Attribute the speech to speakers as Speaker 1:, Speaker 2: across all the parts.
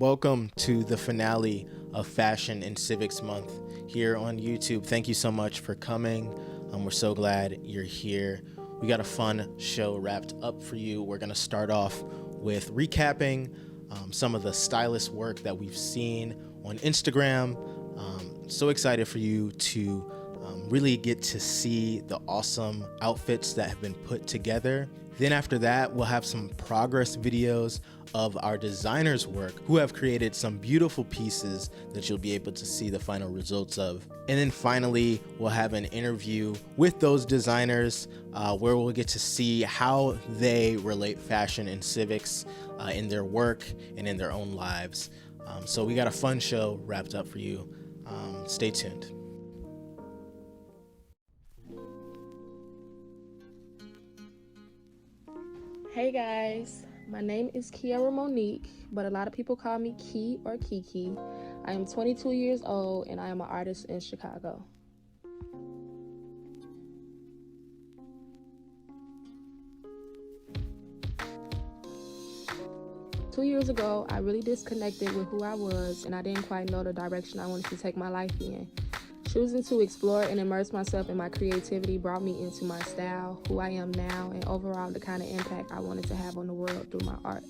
Speaker 1: Welcome to the finale of Fashion and Civics Month here on YouTube. Thank you so much for coming. We're so glad you're here. We got a fun show wrapped up for you. We're going to start off with recapping some of the stylist work that we've seen on Instagram. So excited for you to really get to see the awesome outfits that have been put together. Then after that, we'll have some progress videos of our designers' work who have created some beautiful pieces that you'll be able to see the final results of. And then finally, we'll have an interview with those designers where we'll get to see how they relate fashion and civics in their work and in their own lives. So we got a fun show wrapped up for you. Stay tuned.
Speaker 2: Hey guys, my name is Kiara Monique, but a lot of people call me Key or Kiki. I am 22 years old and I am an artist in Chicago. Two years ago, I really disconnected with who I was and I didn't quite know the direction I wanted to take my life in. Choosing to explore and immerse myself in my creativity brought me into my style, who I am now, and overall the kind of impact I wanted to have on the world through my art.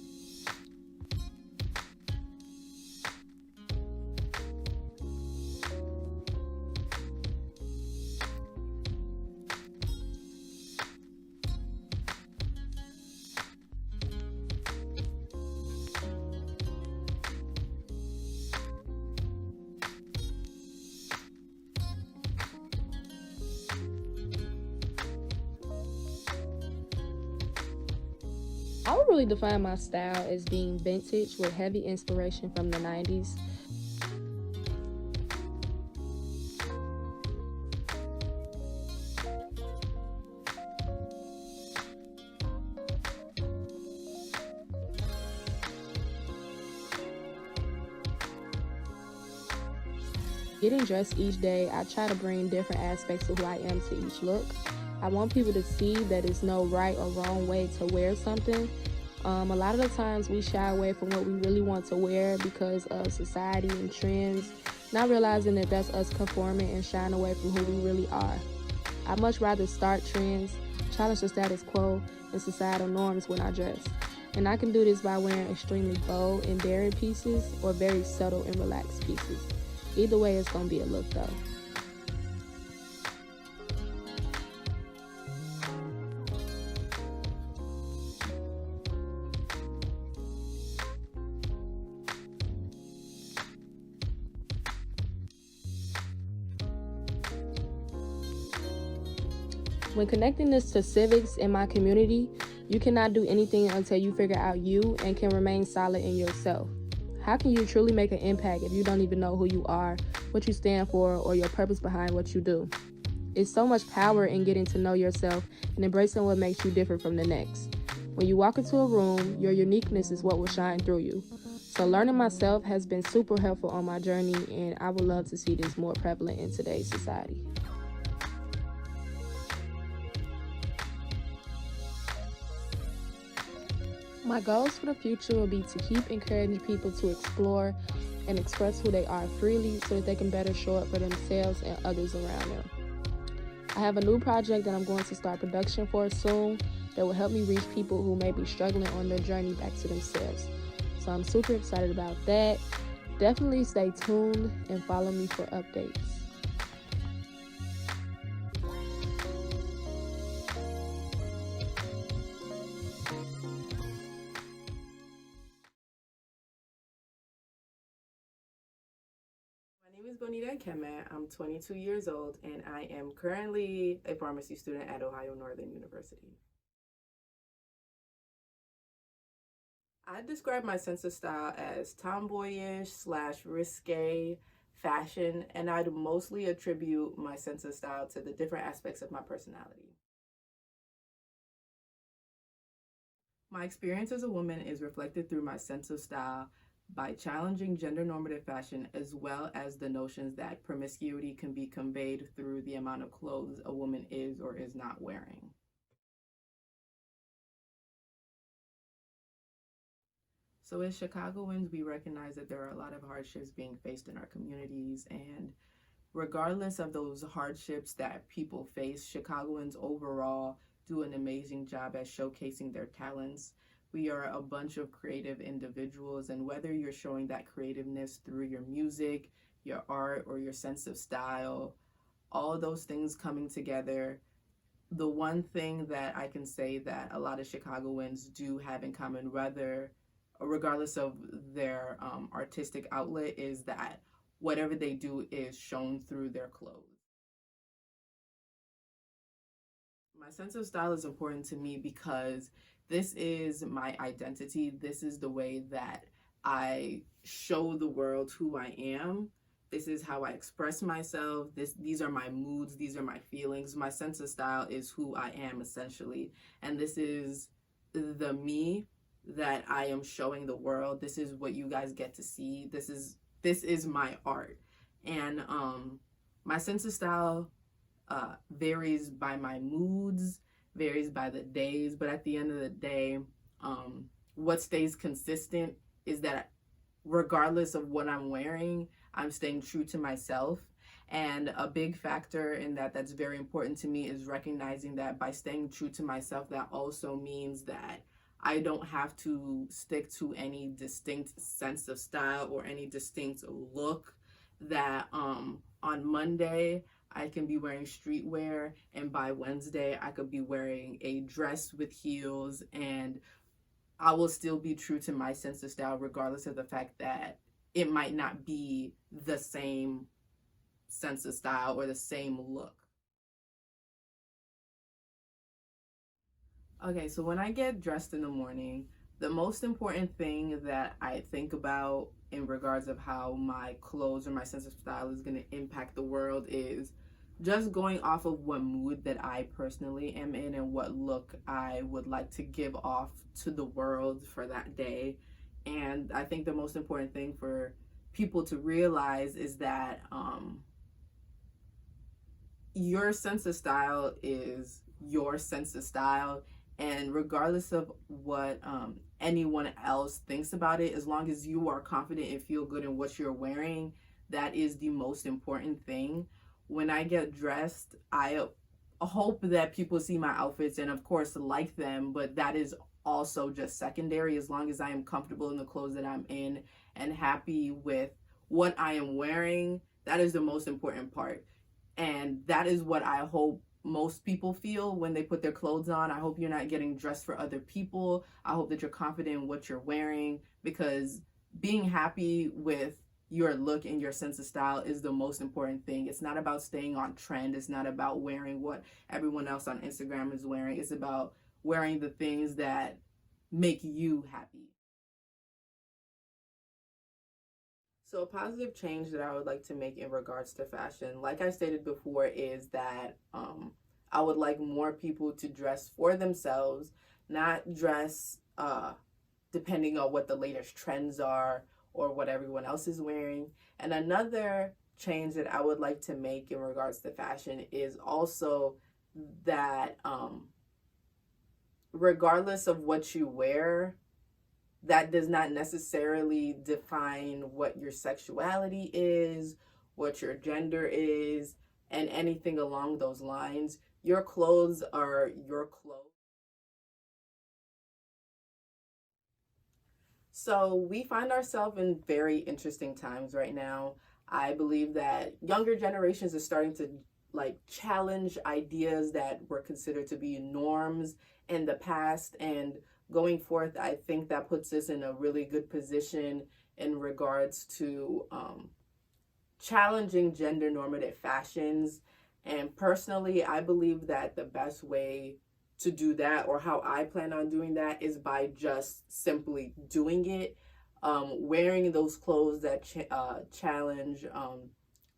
Speaker 2: I would really define my style as being vintage with heavy inspiration from the 90s. Getting dressed each day, I try to bring different aspects of who I am to each look. I want people to see that there's no right or wrong way to wear something. A lot of the times we shy away from what we really want to wear because of society and trends, not realizing that that's us conforming and shying away from who we really are. I'd much rather start trends, challenge the status quo and societal norms when I dress. And I can do this by wearing extremely bold and daring pieces or very subtle and relaxed pieces. Either way, it's gonna be a look though. When connecting this to civics in my community, you cannot do anything until you figure out you and can remain solid in yourself. How can you truly make an impact if you don't even know who you are, what you stand for, or your purpose behind what you do? It's so much power in getting to know yourself and embracing what makes you different from the next. When you walk into a room, your uniqueness is what will shine through you. So learning myself has been super helpful on my journey, and I would love to see this more prevalent in today's society. My goals for the future will be to keep encouraging people to explore and express who they are freely so that they can better show up for themselves and others around them. I have a new project that I'm going to start production for soon that will help me reach people who may be struggling on their journey back to themselves. So I'm super excited about that. Definitely stay tuned and follow me for updates.
Speaker 3: My name is Bonita Keme. I'm 22 years old and I am currently a pharmacy student at Ohio Northern University. I describe my sense of style as tomboyish / risque fashion, and I'd mostly attribute my sense of style to the different aspects of my personality. My experience as a woman is reflected through my sense of style by challenging gender normative fashion, as well as the notions that promiscuity can be conveyed through the amount of clothes a woman is or is not wearing. So as Chicagoans, we recognize that there are a lot of hardships being faced in our communities, and regardless of those hardships that people face, Chicagoans overall do an amazing job at showcasing their talents. We are a bunch of creative individuals, and whether you're showing that creativeness through your music, your art, or your sense of style, all of those things coming together, the one thing that I can say that a lot of Chicagoans do have in common, regardless of their artistic outlet, is that whatever they do is shown through their clothes. My sense of style is important to me because this is my identity. This is the way that I show the world who I am. This is how I express myself. These are my moods. These are my feelings. My sense of style is who I am, essentially. And this is the me that I am showing the world. This is what you guys get to see. This is my art. And my sense of style varies by my moods, varies by the days, but at the end of the day, what stays consistent is that regardless of what I'm wearing, I'm staying true to myself. And a big factor in that that's very important to me is recognizing that by staying true to myself, that also means that I don't have to stick to any distinct sense of style or any distinct look. That on Monday I can be wearing streetwear, and by Wednesday I could be wearing a dress with heels, and I will still be true to my sense of style regardless of the fact that it might not be the same sense of style or the same look. Okay, so when I get dressed in the morning, the most important thing that I think about in regards of how my clothes or my sense of style is going to impact the world is just going off of what mood that I personally am in and what look I would like to give off to the world for that day. And I think the most important thing for people to realize is that your sense of style is your sense of style, and regardless of what anyone else thinks about it, as long as you are confident and feel good in what you're wearing, that is the most important thing. When I get dressed, I hope that people see my outfits and of course like them, but that is also just secondary. As long as I am comfortable in the clothes that I'm in and happy with what I am wearing, that is the most important part. And that is what I hope most people feel when they put their clothes on. I hope you're not getting dressed for other people. I hope that you're confident in what you're wearing, because being happy with your look and your sense of style is the most important thing. It's not about staying on trend. It's not about wearing what everyone else on Instagram is wearing. It's about wearing the things that make you happy. So a positive change that I would like to make in regards to fashion, like I stated before, is that I would like more people to dress for themselves, not dress depending on what the latest trends are or what everyone else is wearing. And another change that I would like to make in regards to fashion is also that regardless of what you wear, that does not necessarily define what your sexuality is, what your gender is, and anything along those lines. Your clothes are your clothes. So we find ourselves in very interesting times right now. I believe that younger generations are starting to challenge ideas that were considered to be norms in the past, and going forth, I think that puts us in a really good position in regards to challenging gender normative fashions. And personally, I believe that the best way to do that, or how I plan on doing that, is by just simply doing it, wearing those clothes that challenge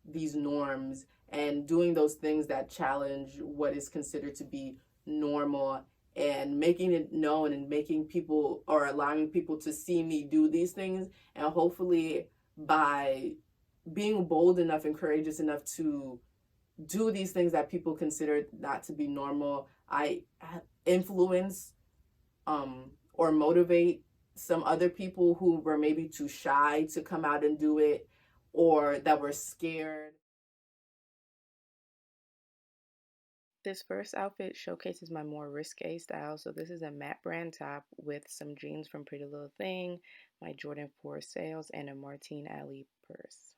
Speaker 3: these norms, and doing those things that challenge what is considered to be normal, and making it known and making people, or allowing people to see me do these things. And hopefully by being bold enough and courageous enough to do these things that people consider not to be normal, I influence or motivate some other people who were maybe too shy to come out and do it, or that were scared.
Speaker 2: This first outfit showcases my more risque style. So this is a matte brand top with some jeans from Pretty Little Thing, my Jordan 4 sales, and a Martine Alley purse.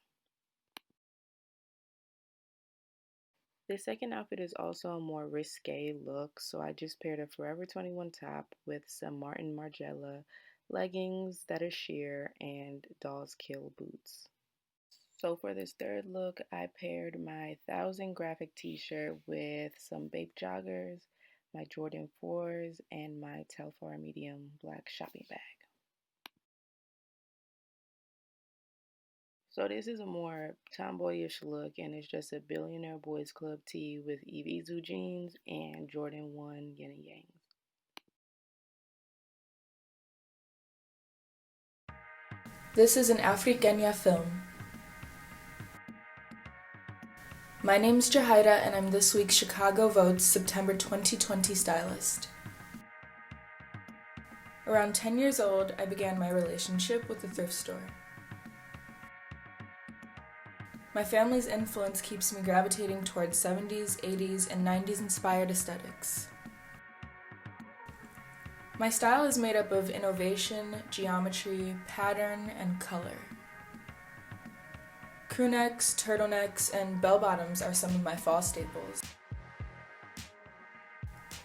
Speaker 2: This second outfit is also a more risque look, so I just paired a Forever 21 top with some Martin Margiela leggings that are sheer and Dolls Kill boots. So for this third look, I paired my 1000 graphic t-shirt with some Bape joggers, my Jordan 4s, and my Telfar medium black shopping bag. So this is a more tomboyish look, and it's just a Billionaire Boys Club tee with Evisu jeans and Jordan 1 yin and yangs.
Speaker 4: This is an Afriquenya film. My name's Jahida, and I'm this week's Chicago Votes September 2020 stylist. Around 10 years old, I began my relationship with the thrift store. My family's influence keeps me gravitating towards 70s, 80s, and 90s inspired aesthetics. My style is made up of innovation, geometry, pattern, and color. Crewnecks, turtlenecks, and bell-bottoms are some of my fall staples.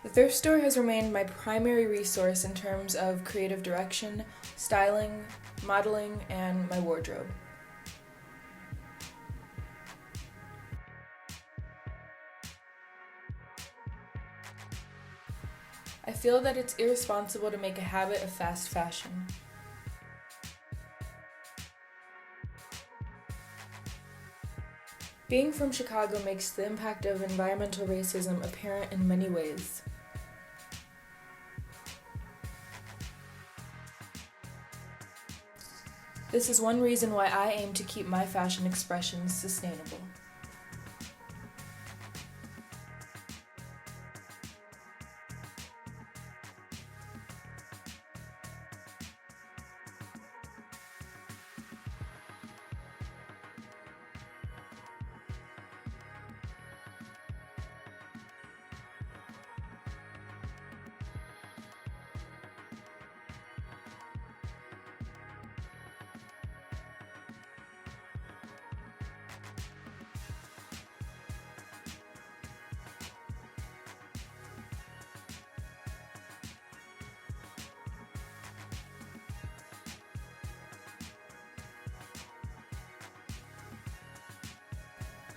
Speaker 4: The thrift store has remained my primary resource in terms of creative direction, styling, modeling, and my wardrobe. I feel that it's irresponsible to make a habit of fast fashion. Being from Chicago makes the impact of environmental racism apparent in many ways. This is one reason why I aim to keep my fashion expressions sustainable.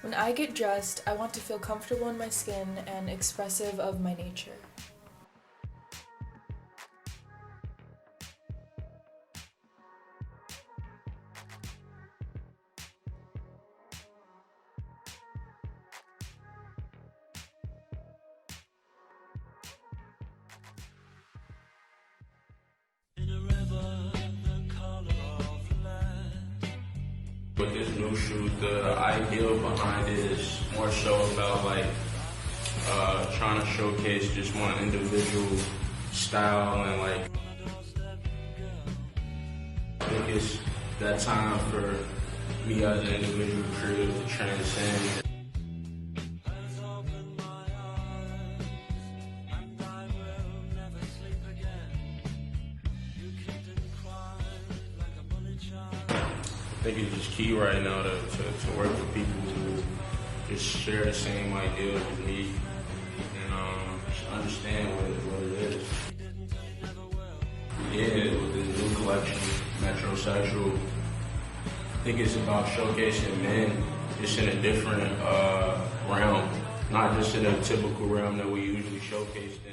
Speaker 4: When I get dressed, I want to feel comfortable in my skin and expressive of my nature.
Speaker 5: With this new shoe, the ideal behind it is more so about trying to showcase just one individual style and I think it's that time for me as an individual creative to transcend. I think it's just key right now to work with people who just share the same ideas as me and just understand what it is. Yeah, with the new collection, Metrosexual, I think it's about showcasing men just in a different realm, not just in a typical realm that we usually showcase in.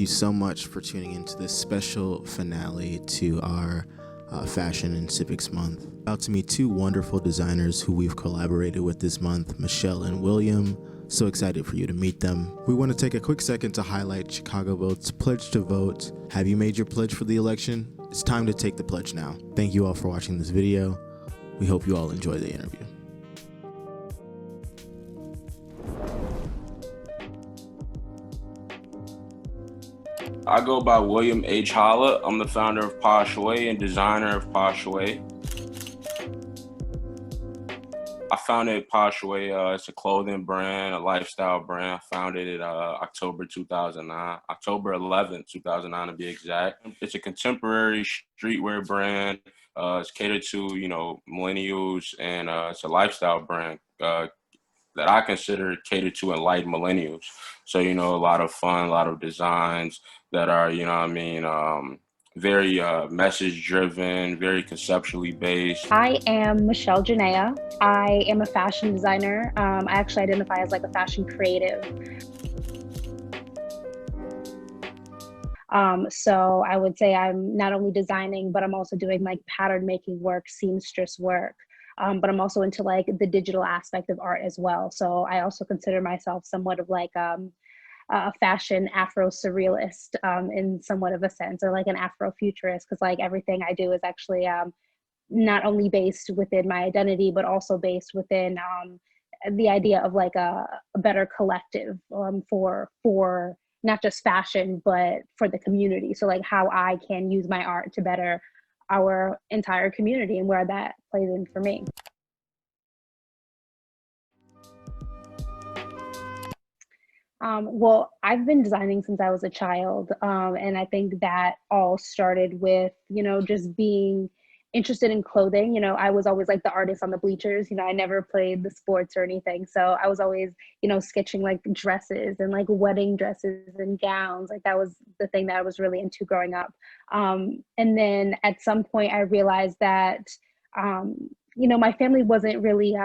Speaker 1: you so much for tuning into this special finale to our Fashion and Civics Month. About to meet two wonderful designers who we've collaborated with this month, Michelle and William. So excited for you to meet them. We want to take a quick second to highlight Chicago Vote's Pledge to Vote. Have you made your pledge for the election? It's time to take the pledge now. Thank you all for watching this video. We hope you all enjoy the interview.
Speaker 5: I go by William H. Holla. I'm the founder of Posh Way and designer of Posh Way. I founded Posh Way. It's a clothing brand, a lifestyle brand. I founded it October 2009, October 11th, 2009 to be exact. It's a contemporary streetwear brand. It's catered to, you know, millennials, and it's a lifestyle brand that I consider catered to enlightened millennials. So, you know, a lot of fun, a lot of designs that are, you know what I mean, very message driven, very conceptually based.
Speaker 6: I am Michelle Janea. I am a fashion designer. I actually identify as like a fashion creative. So I would say I'm not only designing, but I'm also doing like pattern making work, seamstress work. But I'm also into like the digital aspect of art as well. So I also consider myself somewhat of like a fashion Afro-surrealist in somewhat of a sense, or like an Afro-futurist, because like everything I do is actually not only based within my identity, but also based within the idea of like a better collective for not just fashion, but for the community. So like how I can use my art to better our entire community and where that plays in for me. Well, I've been designing since I was a child. And I think that all started with, you know, just being interested in clothing. You know, I was always like the artist on the bleachers. You know, I never played the sports or anything. So I was always, you know, sketching like dresses and like wedding dresses and gowns. Like that was the thing that I was really into growing up. And then at some point I realized that, you know, my family wasn't really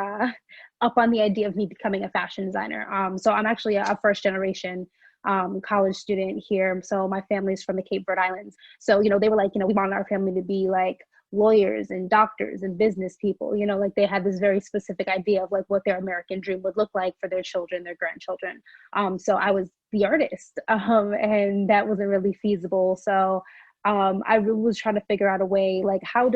Speaker 6: up on the idea of me becoming a fashion designer. So I'm actually a first generation college student here. So my family's from the Cape Verde Islands. So, you know, they were like, you know, we wanted our family to be like lawyers and doctors and business people, you know, like they had this very specific idea of like what their American dream would look like for their children, their grandchildren. So I was the artist, and that wasn't really feasible. So I really was trying to figure out a way, like how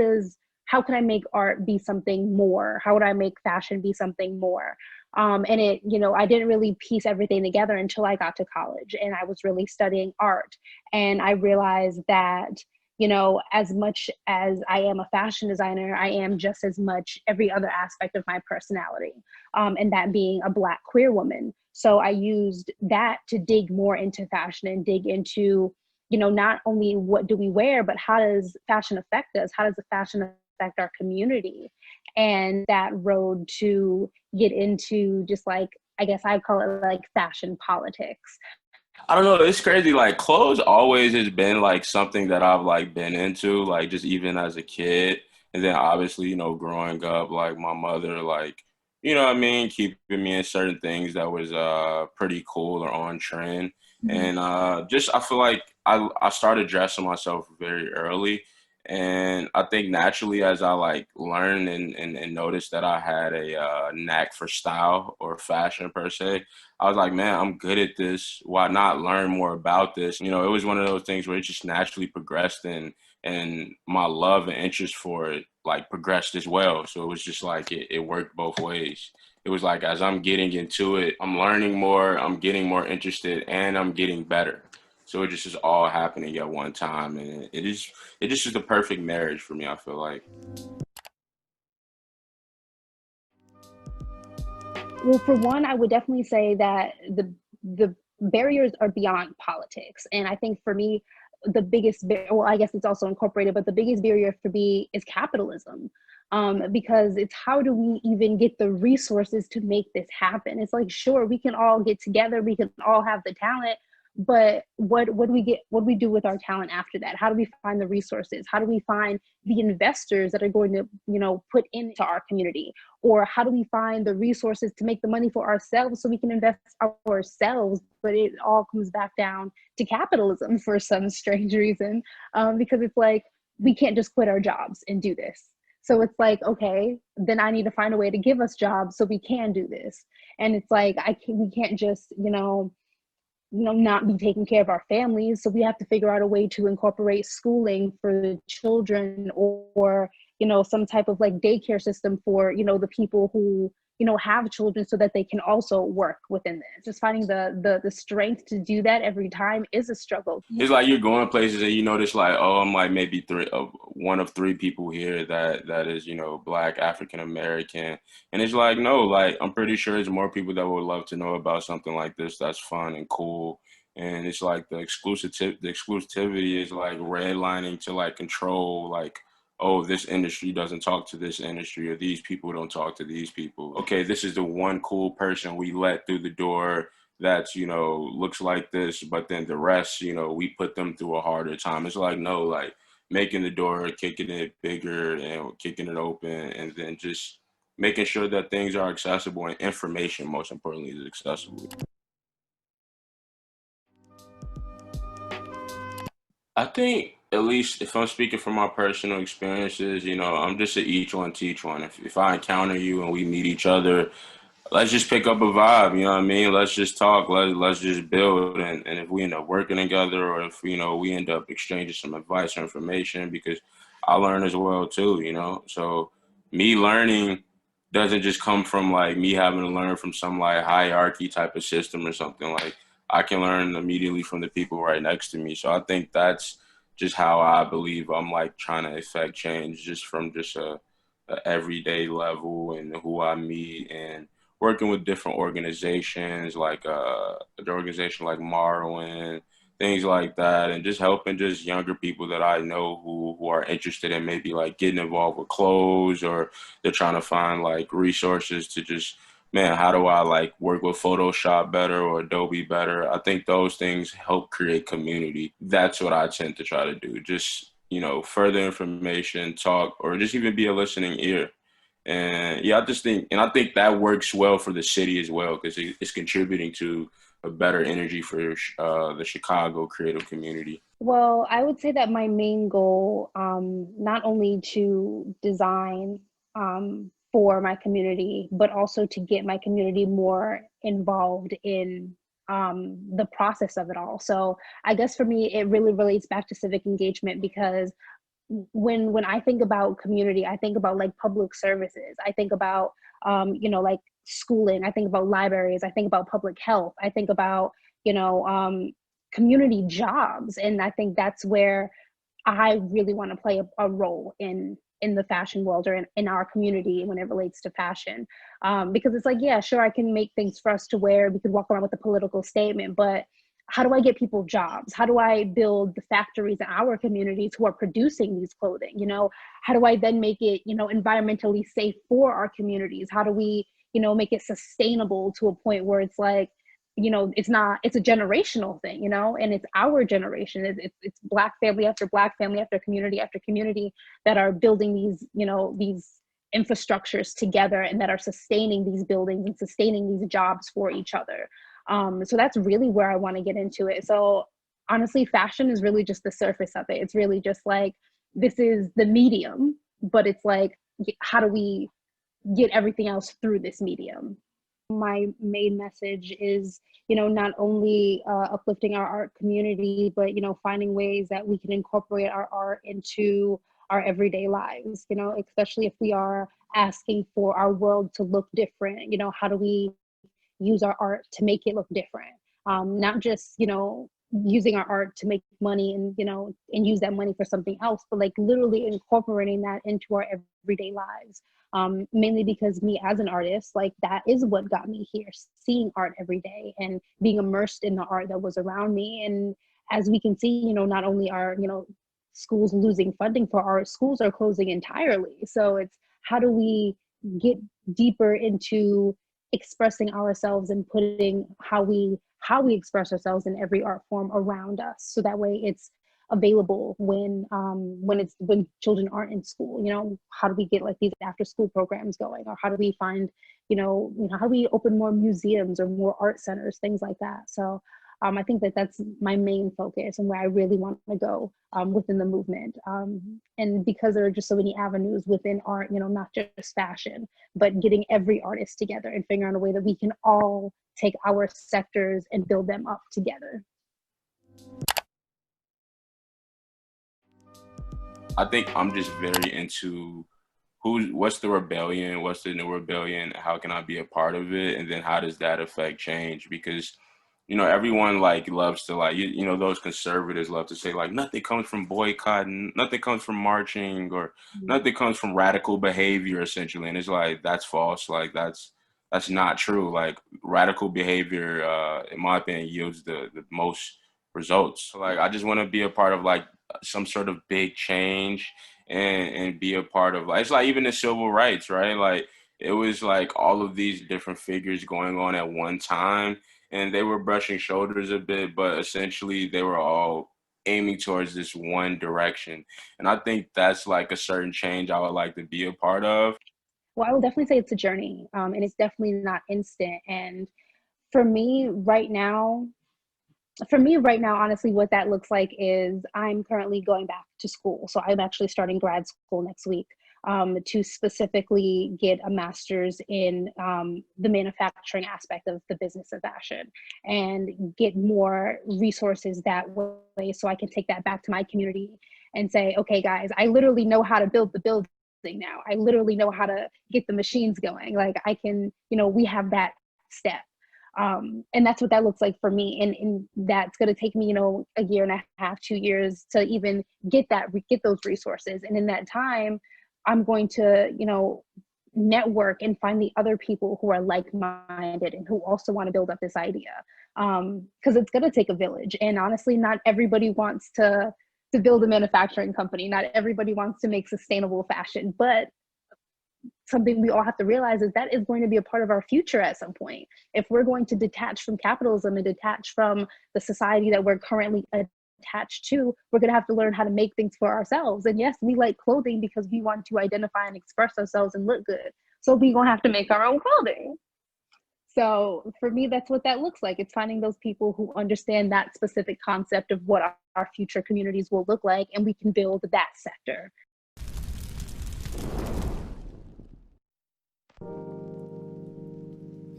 Speaker 6: can I make art be something more? How would I make fashion be something more? And it, you know, I didn't really piece everything together until I got to college and I was really studying art. And I realized that, you know, as much as I am a fashion designer, I am just as much every other aspect of my personality, and that being a Black queer woman. So I used that to dig more into fashion and dig into, you know, not only what do we wear, but how does fashion affect us? How does the fashion affect our community? And that road to get into just like, I guess I'd call it like fashion politics.
Speaker 5: I don't know, it's crazy. Like clothes always has been like something that I've like been into, like just even as a kid. And then obviously, you know, growing up, like my mother, like, you know what I mean, keeping me in certain things that was pretty cool or on trend. And just I feel like I started dressing myself very early. And I think naturally as I like learned and noticed that I had a knack for style or fashion per se, I was like, man, I'm good at this. Why not learn more about this? You know, it was one of those things where it just naturally progressed, and my love and interest for it like progressed as well. So it was just like it worked both ways. It was like as I'm getting into it, I'm learning more, I'm getting more interested, and I'm getting better. So it just is all happening at one time, and it just is the perfect marriage for me, I feel like.
Speaker 6: Well, for one, I would definitely say that the barriers are beyond politics. And I think for me, the biggest, well, I guess it's also incorporated, but the biggest barrier for me is capitalism. Because it's how do we even get the resources to make this happen? It's like, sure, we can all get together, we can all have the talent, But what do we do with our talent after that? How do we find the resources? How do we find the investors that are going to, put into our community? Or how do we find the resources to make the money for ourselves so we can invest ourselves? But it all comes back down to capitalism for some strange reason, because it's like, we can't just quit our jobs and do this. So it's like, okay, then I need to find a way to give us jobs so we can do this. And it's like, we can't just, not be taking care of our families. So we have to figure out a way to incorporate schooling for the children, or some type of like daycare system for, the people who, have children, so that they can also work within this. Just finding the strength to do that every time is a struggle.
Speaker 5: It's like you're going places and you notice like, oh, I'm like maybe one of three people here that is, Black, African American. And it's like, no, like I'm pretty sure there's more people that would love to know about something like this that's fun and cool. And it's like the exclusivity is like redlining to like control, like, oh, this industry doesn't talk to this industry, or these people don't talk to these people. Okay, this is the one cool person we let through the door that's, looks like this, but then the rest, we put them through a harder time. It's like, no, like making the door, kicking it bigger and kicking it open, and then just making sure that things are accessible and information, most importantly, is accessible. I think, at least if I'm speaking from my personal experiences, I'm just a each one teach one. If I encounter you and we meet each other, let's just pick up a vibe, you know what I mean? Let's just talk, let's just build. And if we end up working together, or if, we end up exchanging some advice or information, because I learn as well too, So me learning doesn't just come from like me having to learn from some like hierarchy type of system or something. Like I can learn immediately from the people right next to me. So I think that's just how I believe I'm like trying to affect change, just from just a everyday level, and who I meet, and working with different organizations like the organization like Marwin, things like that, and just helping just younger people that I know who are interested in maybe like getting involved with clothes, or they're trying to find like resources to just, man, how do I like work with Photoshop better or Adobe better? I think those things help create community. That's what I tend to try to do. Just, further information, talk, or just even be a listening ear. And yeah, I think that works well for the city as well, because it's contributing to a better energy for the Chicago creative community.
Speaker 6: Well, I would say that my main goal, not only to design for my community, but also to get my community more involved in the process of it all. So I guess for me, it really relates back to civic engagement, because when I think about community, I think about like public services. I think about, like schooling. I think about libraries. I think about public health. I think about, community jobs. And I think that's where I really want to play a role in the fashion world, or in our community when it relates to fashion. Because it's like, yeah, sure, I can make things for us to wear. We could walk around with a political statement, but how do I get people jobs? How do I build the factories in our communities who are producing these clothing? How do I then make it, environmentally safe for our communities? How do we, make it sustainable to a point where it's like, it's a generational thing, and it's our generation. It's Black family after Black family after community that are building these, these infrastructures together, and that are sustaining these buildings and sustaining these jobs for each other. So that's really where I want to get into it. So honestly, fashion is really just the surface of it. It's really just like, this is the medium, but it's like, how do we get everything else through this medium? My main message is, not only uplifting our art community, but, finding ways that we can incorporate our art into our everyday lives, especially if we are asking for our world to look different. How do we use our art to make it look different? Not just, using our art to make money and, and use that money for something else, but like literally incorporating that into our everyday lives. Mainly because me as an artist, like that is what got me here, seeing art every day and being immersed in the art that was around me. And as we can see, not only are, schools losing funding for art, schools are closing entirely. So it's, how do we get deeper into expressing ourselves and putting how we how we express ourselves in every art form around us, so that way it's available when children aren't in school. How do we get like these after school programs going, or how do we find how do we open more museums or more art centers, things like that. So I think that that's my main focus and where I really want to go within the movement. And because there are just so many avenues within art, not just fashion, but getting every artist together and figuring out a way that we can all take our sectors and build them up together.
Speaker 5: I think I'm just very into what's the rebellion, what's the new rebellion, how can I be a part of it, and then how does that affect change? Because everyone like loves to like, those conservatives love to say like nothing comes from boycotting, nothing comes from marching, or nothing comes from radical behavior, essentially. And it's like, that's false. Like that's not true. Like radical behavior, in my opinion, yields the most results. So, like, I just want to be a part of like some sort of big change and be a part of like, it's like even the civil rights, right? Like it was like all of these different figures going on at one time, and they were brushing shoulders a bit, but essentially they were all aiming towards this one direction. And I think that's like a certain change I would like to be a part of.
Speaker 6: Well, I will definitely say it's a journey, and it's definitely not instant. And for me right now, honestly, what that looks like is I'm currently going back to school. So I'm actually starting grad school next week to specifically get a master's in the manufacturing aspect of the business of fashion and get more resources that way, so I can take that back to my community and say, okay, guys, I literally know how to build the building now. I literally know how to get the machines going. Like I can, we have that step. And that's what that looks like for me. And that's going to take me, a year and a half, 2 years to even get those resources. And in that time, I'm going to, network and find the other people who are like-minded and who also want to build up this idea. Because it's going to take a village. And honestly, not everybody wants to build a manufacturing company. Not everybody wants to make sustainable fashion, but something we all have to realize is that is going to be a part of our future at some point. If we're going to detach from capitalism and detach from the society that we're currently attached to, we're going to have to learn how to make things for ourselves. And yes, we like clothing because we want to identify and express ourselves and look good. So we're going to have to make our own clothing. So for me, that's what that looks like. It's finding those people who understand that specific concept of what our future communities will look like, and we can build that sector.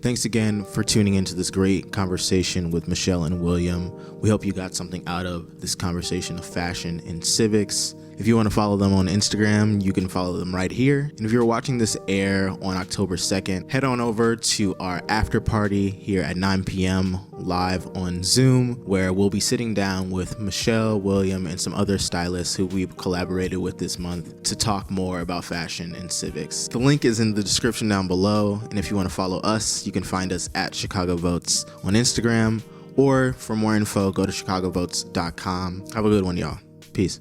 Speaker 1: Thanks again for tuning into this great conversation with Michelle and William. We hope you got something out of this conversation of fashion and civics. If you want to follow them on Instagram, you can follow them right here. And if you're watching this air on October 2nd, head on over to our after party here at 9 p.m. live on Zoom, where we'll be sitting down with Michelle, William, and some other stylists who we've collaborated with this month to talk more about fashion and civics. The link is in the description down below. And if you want to follow us, you can find us at Chicago Votes on Instagram, or for more info, go to chicagovotes.com. Have a good one, y'all. Peace.